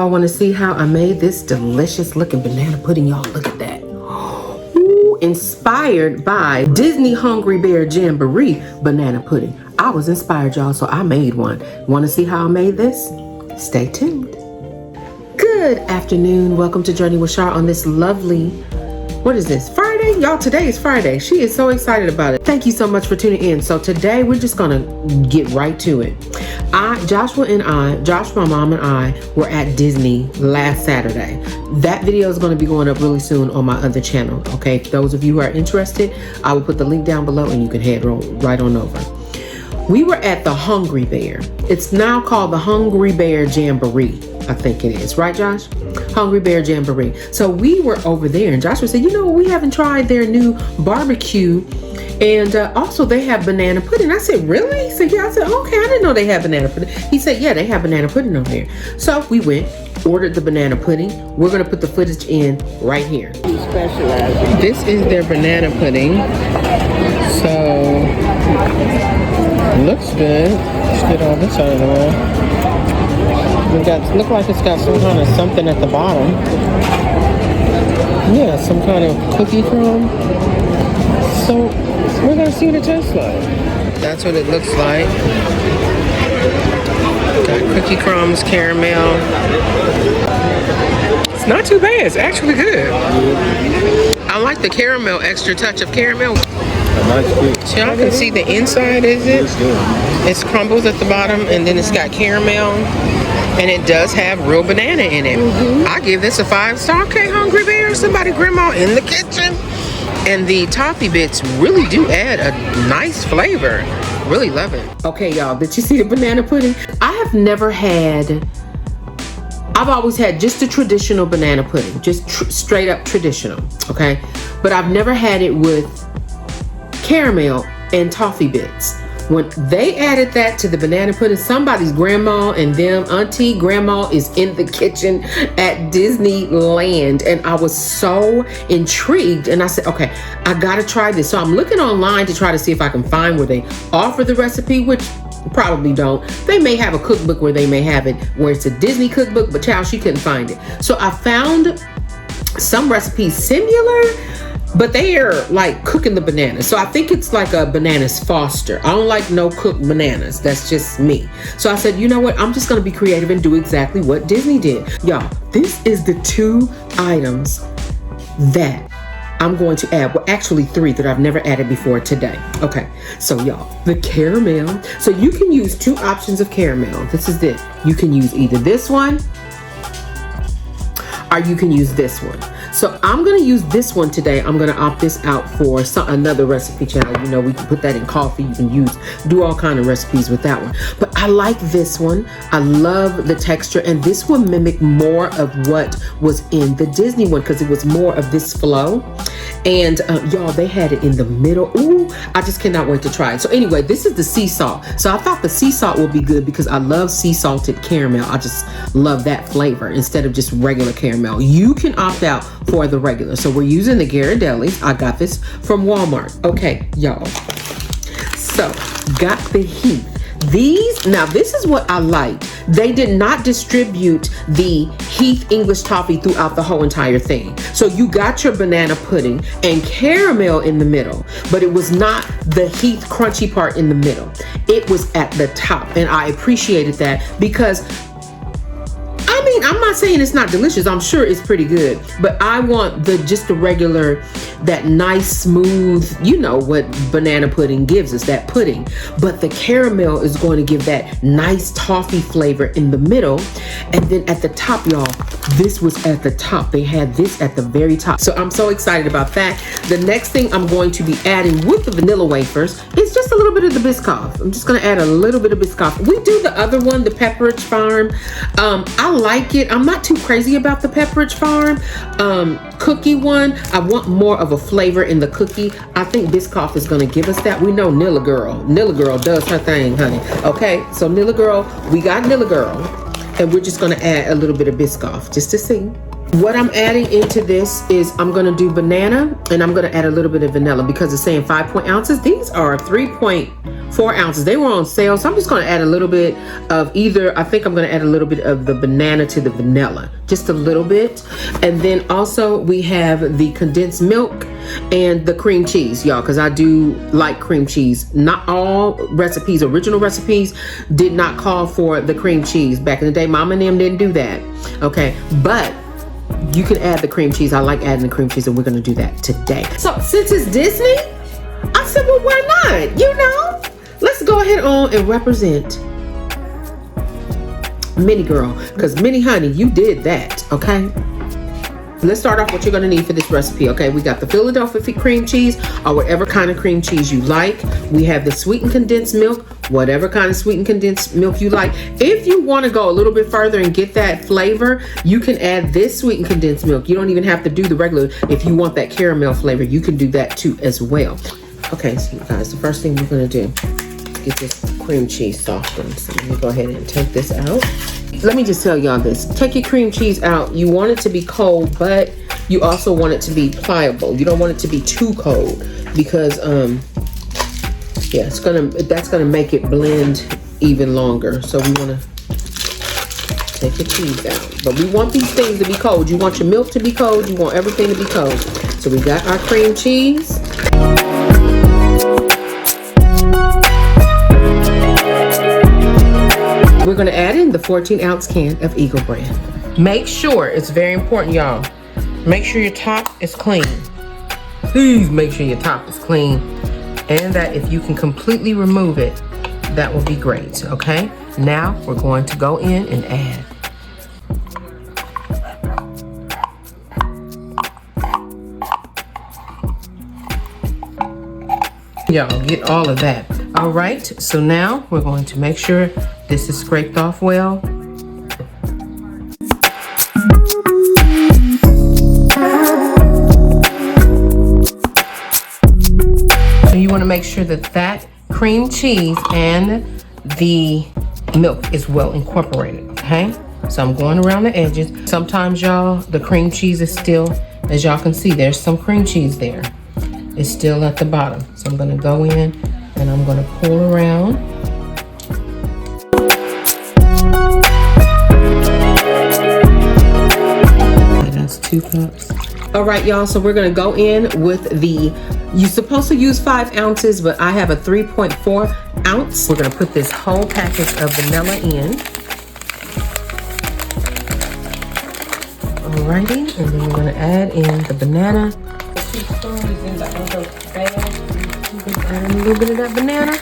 all want to see how I made this delicious looking banana pudding? Y'all, look at that. Ooh, inspired by Disney Hungry Bear Jamboree banana pudding. I was inspired, y'all, so I made one. Want to see how I made this? Stay tuned. Good afternoon. Welcome to Journey with Char on this lovely, what is this, Friday? Y'all, today is Friday. She is so excited about it. Thank you so much for tuning in. So today we're just gonna get right to it. Joshua, my mom and I were at Disney last Saturday. That video is gonna be going up really soon on my other channel, okay? For those of you who are interested, I will put the link down below and you can head right on over. We were at the Hungry Bear. It's now called the Hungry Bear Jamboree. I think it is, right, Josh? Hungry Bear Jamboree. So we were over there and Joshua said, you know, we haven't tried their new barbecue, and also they have banana pudding. I said, really? He said, yeah. I said, okay, I didn't know they had banana pudding. He said, yeah, they have banana pudding over there. So we went, ordered the banana pudding. We're gonna put the footage in right here. This is their banana pudding. So, looks good. Let's get all this out of the way. Look like it's got some kind of something at the bottom. Yeah, some kind of cookie crumb. So we're gonna see what it tastes like. That's what it looks like. Got cookie crumbs, caramel. It's not too bad. It's actually good. I like the caramel, extra touch of caramel. So y'all can see the inside, is it? It's crumbles at the bottom, and then it's got caramel, and it does have real banana in it. I give this a 5-star. Okay, Hungry Bear, somebody grandma in the kitchen. And the toffee bits really do add a nice flavor. Really love it. Okay, y'all, did you see the banana pudding? I have never had, I've always had just a traditional banana pudding, just straight up traditional, okay? But I've never had it with caramel and toffee bits. When they added that to the banana pudding, somebody's grandma and them, auntie, grandma is in the kitchen at Disneyland. And I was so intrigued. And I said, okay, I gotta try this. So I'm looking online to try to see if I can find where they offer the recipe, which probably don't. They may have a cookbook where they may have it, where it's a Disney cookbook, but child, she couldn't find it. So I found some recipes similar, but they are like cooking the bananas. So I think it's like a bananas Foster. I don't like no cooked bananas. That's just me. So I said, you know what? I'm just gonna be creative and do exactly what Disney did. Y'all, this is the 2 items that I'm going to add. Well, actually 3 that I've never added before today. Okay, so y'all, the caramel. So you can use 2 options of caramel. This is it. You can use either this one or you can use this one. So I'm gonna use this one today. I'm gonna opt this out for another recipe channel. You know, we can put that in coffee. You can do all kind of recipes with that one. But I like this one. I love the texture, and this one mimicked more of what was in the Disney one because it was more of this flow. And y'all, they had it in the middle. Ooh, I just cannot wait to try it. So anyway, this is the sea salt. So I thought the sea salt would be good because I love sea salted caramel. I just love that flavor instead of just regular caramel. You can opt out for the regular. So we're using the Ghirardelli. I got this from Walmart. Okay, y'all. So got the Heath. Now this is what I like. They did not distribute the Heath English toffee throughout the whole entire thing. So you got your banana pudding and caramel in the middle, but it was not the Heath crunchy part in the middle. It was at the top, and I appreciated that because I mean, I'm not saying it's not delicious. I'm sure it's pretty good, but I want just the regular, that nice, smooth, you know what banana pudding gives us, that pudding. But the caramel is going to give that nice toffee flavor in the middle. And then at the top, y'all, this was at the top. They had this at the very top. So I'm so excited about that. The next thing I'm going to be adding with the vanilla wafers is just a little bit of the Biscoff. I'm just gonna add a little bit of Biscoff. We do the other one, the Pepperidge Farm. I like it. I'm not too crazy about the Pepperidge Farm cookie one. I want more of a flavor in the cookie. I think Biscoff is gonna give us that. We know Nilla Girl does her thing, honey. Okay, so Nilla Girl, we got Nilla Girl, and we're just gonna add a little bit of Biscoff just to see. What I'm adding into this is I'm gonna do banana, and I'm gonna add a little bit of vanilla because it's saying 5 ounces. These are 3.4 ounces. They were on sale, so I'm just gonna add a little bit of either. I think I'm gonna add a little bit of the banana to the vanilla, just a little bit. And then also we have the condensed milk and the cream cheese, y'all, because I do like cream cheese. Not all recipes, original recipes, did not call for the cream cheese. Back in the day, Mama and them didn't do that, okay? But you can add the cream cheese. I like adding the cream cheese, and we're gonna do that today. So since it's Disney, I said, well, why not? You know, let's go ahead on and represent Minnie Girl, because Minnie Honey, you did that, okay? Let's start off what you're gonna need for this recipe, okay? We got the Philadelphia cream cheese, or whatever kind of cream cheese you like. We have the sweetened condensed milk, whatever kind of sweetened condensed milk you like. If you wanna go a little bit further and get that flavor, you can add this sweetened condensed milk. You don't even have to do the regular. If you want that caramel flavor, you can do that too as well. Okay, so you guys, the first thing we're gonna do, get this cream cheese softened. So let me go ahead and take this out. Let me just tell y'all this. Take your cream cheese out. You want it to be cold, but you also want it to be pliable. You don't want it to be too cold because yeah, that's gonna make it blend even longer. So we wanna take your cheese out. But we want these things to be cold. You want your milk to be cold, you want everything to be cold. So we got our cream cheese. We're gonna add in the 14-ounce can of Eagle brand. Make sure, it's very important, y'all, make sure your top is clean. Please make sure your top is clean, and that if you can completely remove it, that will be great, okay? Now we're going to go in and add. Y'all get all of that. All right, so now we're going to make sure this is scraped off well. So you want to make sure that that cream cheese and the milk is well incorporated, okay? So I'm going around the edges. Sometimes, y'all, the cream cheese is still, as y'all can see, there's some cream cheese there. It's still at the bottom. So I'm gonna go in and I'm gonna pull around. That's 2 cups. All right, y'all, so we're gonna go in with the, you're supposed to use 5 ounces, but I have a 3.4 ounce. We're gonna put this whole package of vanilla in. Alrighty, and then we're gonna add in the banana. The teaspoon is in the other bag. You can add a little bit of that banana.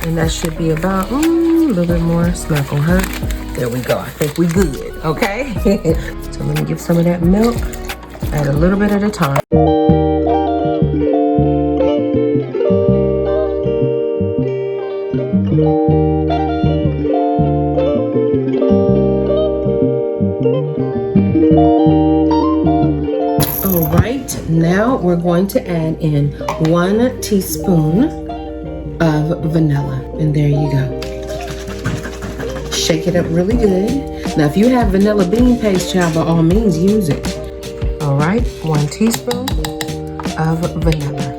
And that should be about a little bit more. It's not gonna hurt. There we go. I think we good, okay? So let me get some of that milk. Add a little bit at a time. All right, now we're going to add in 1 teaspoon of vanilla, and there you go. Shake it up really good. Now, if you have vanilla bean paste, child, by all means, use it. All right, 1 teaspoon of vanilla.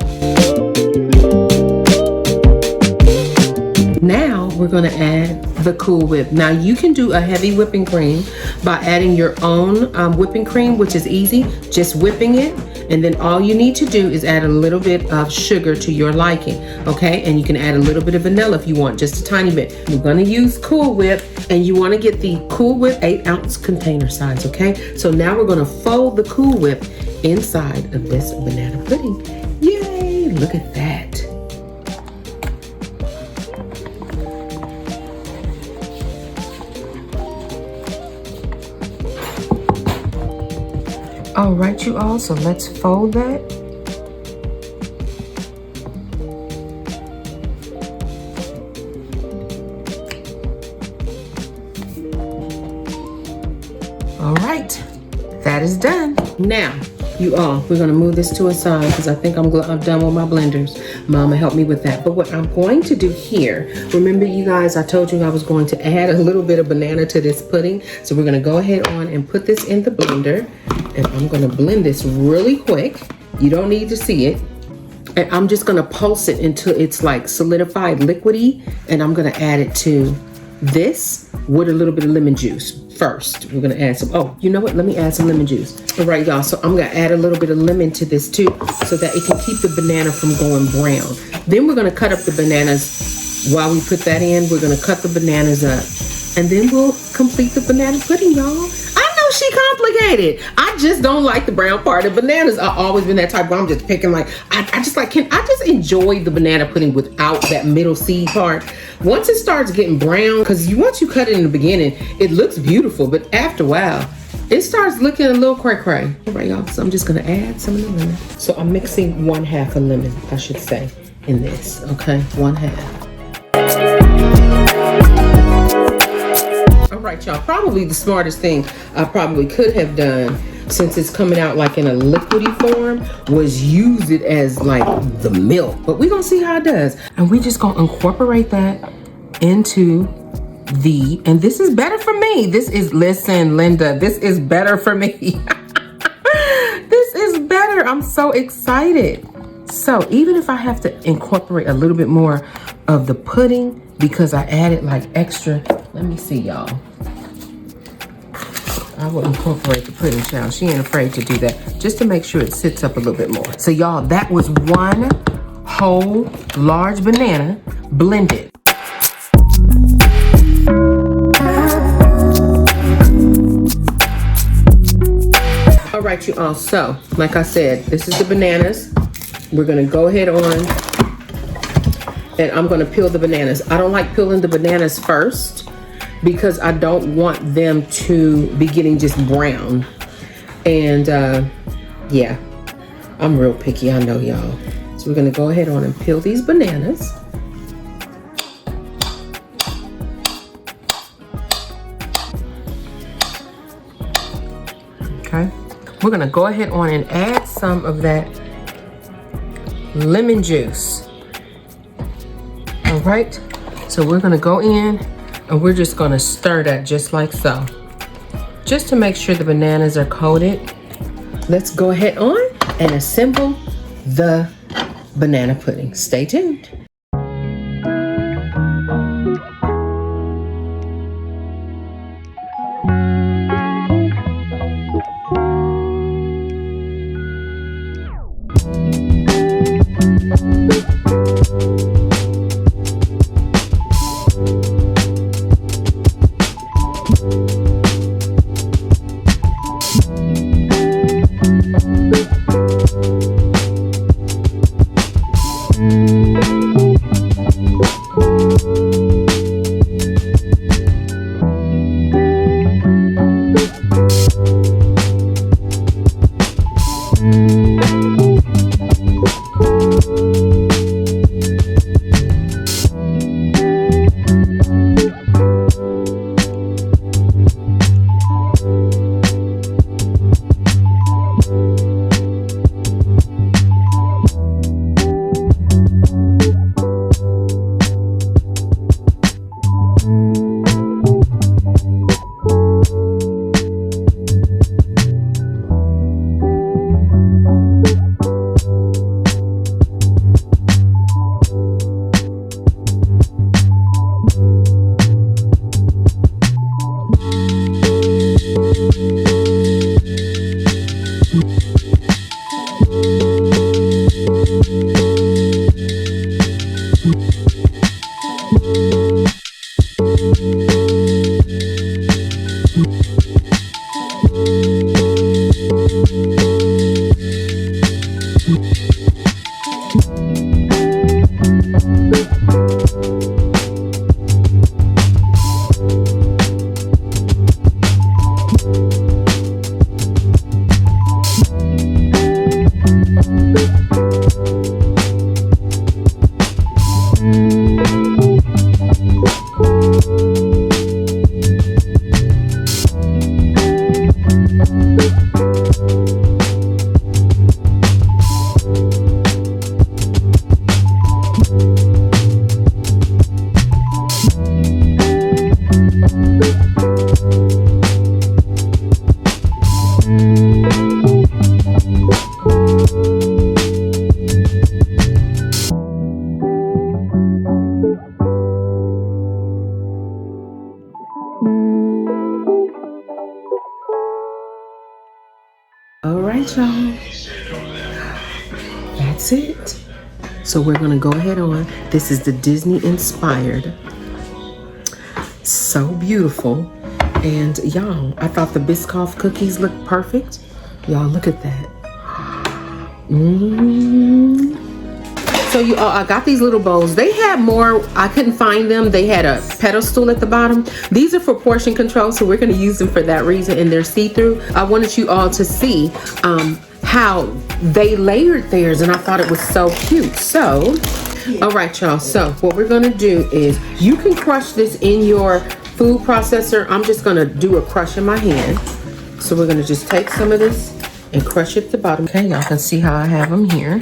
Now we're going to add the Cool Whip. Now you can do a heavy whipping cream by adding your own whipping cream, which is easy, just whipping it. And then all you need to do is add a little bit of sugar to your liking, okay? And you can add a little bit of vanilla if you want, just a tiny bit. We're gonna use Cool Whip, and you wanna get the Cool Whip 8-ounce container size, okay? So now we're gonna fold the Cool Whip inside of this banana pudding. Yay, look at that. All right, you all, so let's fold that. All right, that is done. Now, You all, we're gonna move this to a side because I think I'm done with my blenders. Mama helped me with that. But what I'm going to do here, remember you guys, I told you I was going to add a little bit of banana to this pudding. So we're gonna go ahead on and put this in the blender. And I'm gonna blend this really quick. You don't need to see it. And I'm just gonna pulse it until it's like solidified liquidy. And I'm gonna add it to this with a little bit of lemon juice. First, we're gonna add some, oh, you know what? Let me add some lemon juice. All right, y'all, so I'm gonna add a little bit of lemon to this too so that it can keep the banana from going brown. Then we're gonna cut up the bananas. While we put that in, we're gonna cut the bananas up. And then we'll complete the banana pudding, y'all. I know she complicated. I just don't like the brown part of bananas. I've always been that type where I'm just picking like, I just enjoy the banana pudding without that middle seed part. Once it starts getting brown, because once you cut it in the beginning, it looks beautiful, but after a while, it starts looking a little cray-cray. All right, y'all, so I'm just gonna add some of the lemon. So I'm mixing 1/2 a lemon, I should say, in this, okay? 1/2. All right, y'all, probably the smartest thing I probably could have done, since it's coming out like in a liquidy form, was use it as like the milk. But we're gonna see how it does. And we just gonna incorporate that into and this is better for me. Listen, Linda, this is better for me. This is better. I'm so excited. So even if I have to incorporate a little bit more of the pudding because I added like extra, let me see, y'all. I will incorporate the pudding, child. She ain't afraid to do that, just to make sure it sits up a little bit more. So y'all, that was 1 whole large banana blended. All right, you all, so like I said, this is the bananas. We're gonna go ahead on and I'm gonna peel the bananas. I don't like peeling the bananas first because I don't want them to be getting just brown. And yeah, I'm real picky, I know, y'all. So we're gonna go ahead on and peel these bananas. Okay, we're gonna go ahead on and add some of that lemon juice. All right, so we're gonna go in and we're just gonna stir that just like so, just to make sure the bananas are coated. Let's go ahead on and assemble the banana pudding. Stay tuned. All right, y'all. That's it. So we're gonna go ahead on. This is the Disney inspired. So beautiful. And y'all, I thought the Biscoff cookies looked perfect. Y'all, look at that. So you all, I got these little bowls. They had more, I couldn't find them. They had a pedestal at the bottom. These are for portion control, so we're gonna use them for that reason, and they're see-through. I wanted you all to see how they layered theirs, and I thought it was so cute. So, all right, y'all, so what we're gonna do is, you can crush this in your food processor. I'm just gonna do a crush in my hand. So we're gonna just take some of this and crush it at the bottom. Okay, y'all can see how I have them here.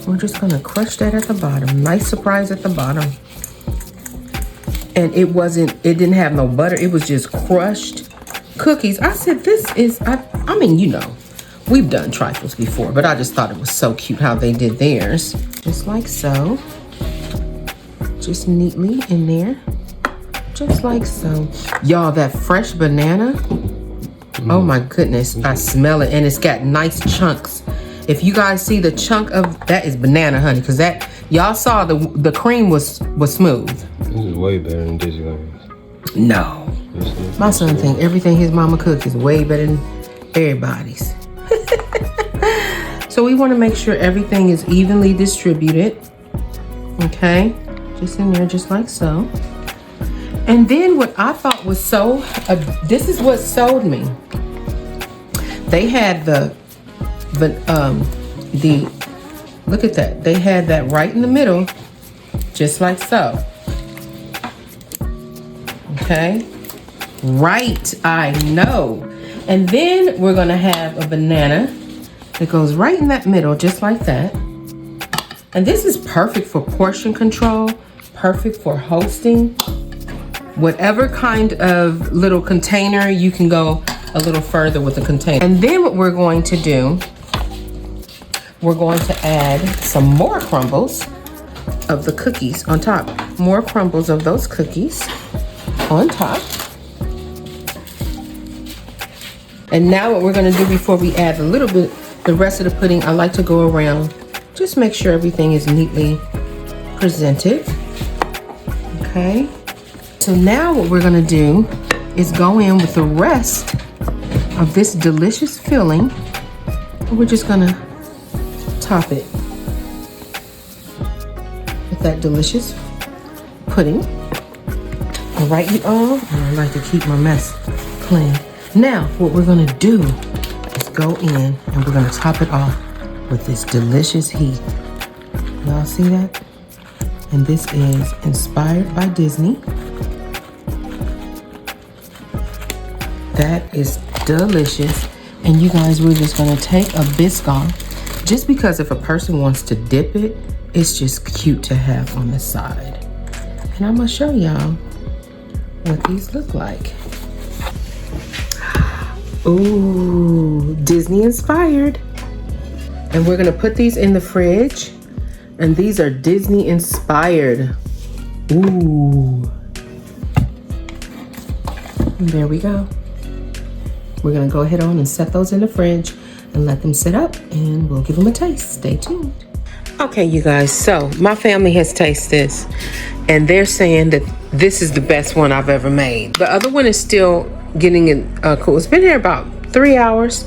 We're just gonna crush that at the bottom. Nice surprise at the bottom. And it didn't have no butter. It was just crushed cookies. I said, this is, I mean, you know, we've done trifles before, but I just thought it was so cute how they did theirs. Just like so. Just neatly in there. Just like so. Y'all, that fresh banana, oh my goodness, I smell it, and it's got nice chunks. If you guys see the chunk of that, is banana, honey, because that, y'all saw the cream was smooth. This is way better than Disneyland's. No. My son think everything his mama cook is way better than everybody's. So we want to make sure everything is evenly distributed. Okay, just in there, just like so. And then what I thought was so, this is what sold me. They had look at that. They had that right in the middle, just like so. Okay, right, I know. And then we're gonna have a banana that goes right in that middle, just like that. And this is perfect for portion control, perfect for hosting. Whatever kind of little container, you can go a little further with the container. And then what we're going to do, we're going to add some more crumbles of the cookies on top. More crumbles of those cookies on top. And now what we're gonna do before we add a little bit, the rest of the pudding, I like to go around, just make sure everything is neatly presented. Okay. So now what we're gonna do is go in with the rest of this delicious filling. We're just gonna top it with that delicious pudding. All right, you all, I like to keep my mess clean. Now, what we're gonna do is go in and we're gonna top it off with this delicious heat. Y'all see that? And this is inspired by Disney. That is delicious. And you guys, we're just gonna take a Biscoff, just because if a person wants to dip it, it's just cute to have on the side. And I'm gonna show y'all what these look like. Ooh, Disney inspired. And we're gonna put these in the fridge. And these are Disney inspired. Ooh. And there we go. We're gonna go ahead on and set those in the fridge and let them sit up, and we'll give them a taste. Stay tuned. Okay, you guys, so my family has tasted this, and they're saying that this is the best one I've ever made. The other one is still getting it cool. It's been here about 3 hours.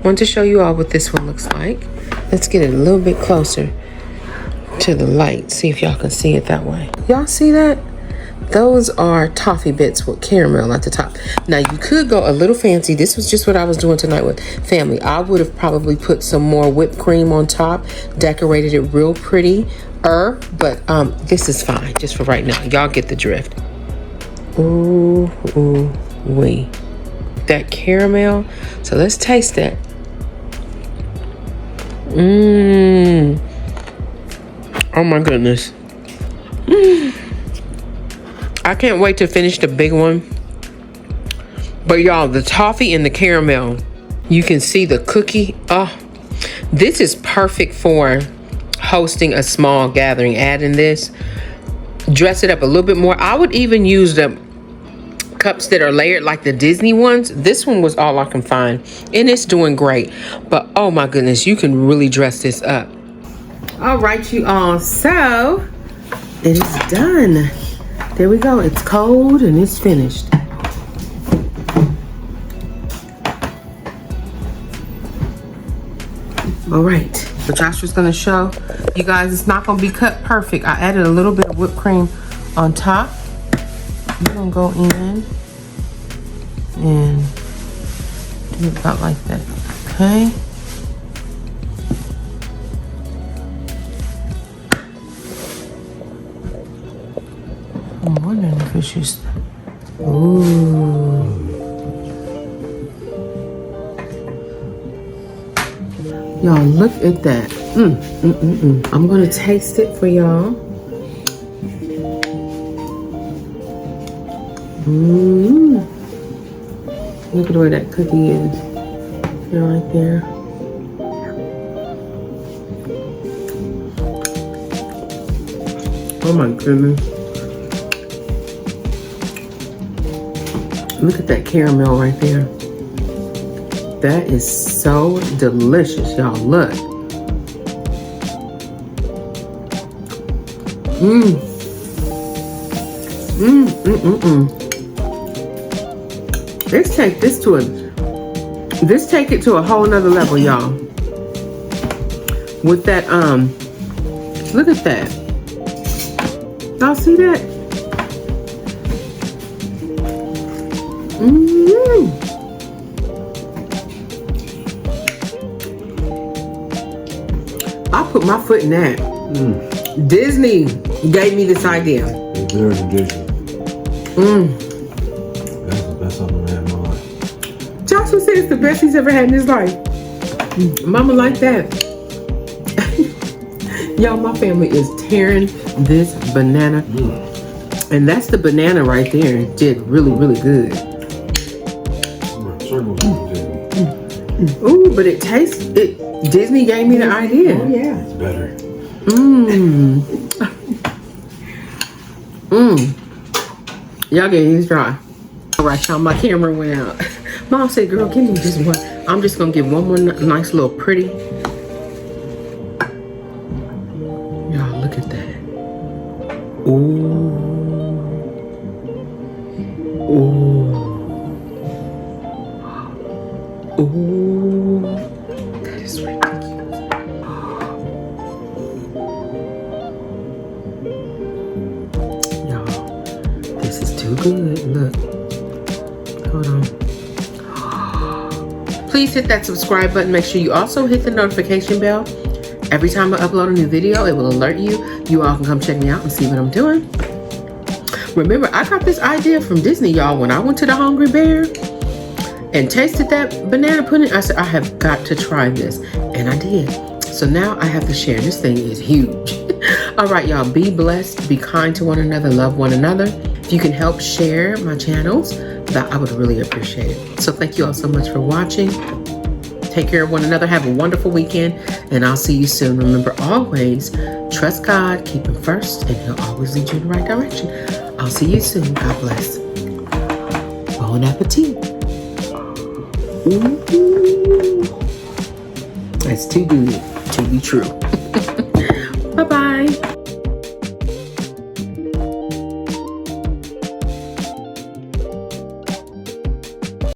Want to show you all what this one looks like. Let's get it a little bit closer to the light. See if y'all can see it that way. Y'all see that? Those are toffee bits with caramel at the top. Now you could go a little fancy. This was just what I was doing tonight with family. I would have probably put some more whipped cream on top, decorated it real pretty. But this is fine just for right now. Y'all get the drift. Ooh, ooh, wee. That caramel. So let's taste that. Mmm. Oh my goodness. I can't wait to finish the big one But y'all, the toffee and the caramel, you can see the cookie. Oh, this is perfect for hosting a small gathering. Add in this, dress it up a little bit more. I would even use the cups that are layered like the Disney ones. This one was all I can find, and it's doing great. But oh my goodness, you can really dress this up. All right, you all, so it is done. There we go. It's cold and it's finished. All right, so Joshua's gonna show you guys it's not gonna be cut perfect. I added a little bit of whipped cream on top. I'm gonna go in and do it about like that, okay? I'm wondering if it's just, ooh. Y'all, look at that. I'm gonna taste it for y'all. Look at where that cookie is. Right there. Oh my goodness. Look at that caramel right there. That is so delicious, y'all. Look. Let's take this to take it to a whole nother level, y'all. With that, look at that. Y'all see that? I put my foot in that. Disney gave me this idea. It's very delicious. That's the best I've ever had in my life. Joshua said it's the best he's ever had in his life. Mama like that. Y'all, my family is tearing this banana. And that's the banana right there. It did really, really good. Ooh, but it tastes, Disney gave me the idea. Oh, yeah. It's better. Y'all get these dry. All right, y'all, my camera went out. Mom said, girl, give me just one. I'm just gonna give one more nice little pretty. Y'all, look at that. Ooh. Ooh. That is ridiculous. Y'all, this is too good. Look. Hold on. Please hit that subscribe button. Make sure you also hit the notification bell. Every time I upload a new video, it will alert you. You all can come check me out and see what I'm doing. Remember, I got this idea from Disney, y'all. When I went to the Hungry Bear and tasted that banana pudding, I said, I have got to try this. And I did. So now I have to share. This thing is huge. All right, y'all, be blessed. Be kind to one another. Love one another. If you can help share my channels, that I would really appreciate it. So thank you all so much for watching. Take care of one another. Have a wonderful weekend. And I'll see you soon. Remember, always trust God. Keep Him first. And He'll always lead you in the right direction. I'll see you soon. God bless. Bon appetit. Ooh. That's too good to be true.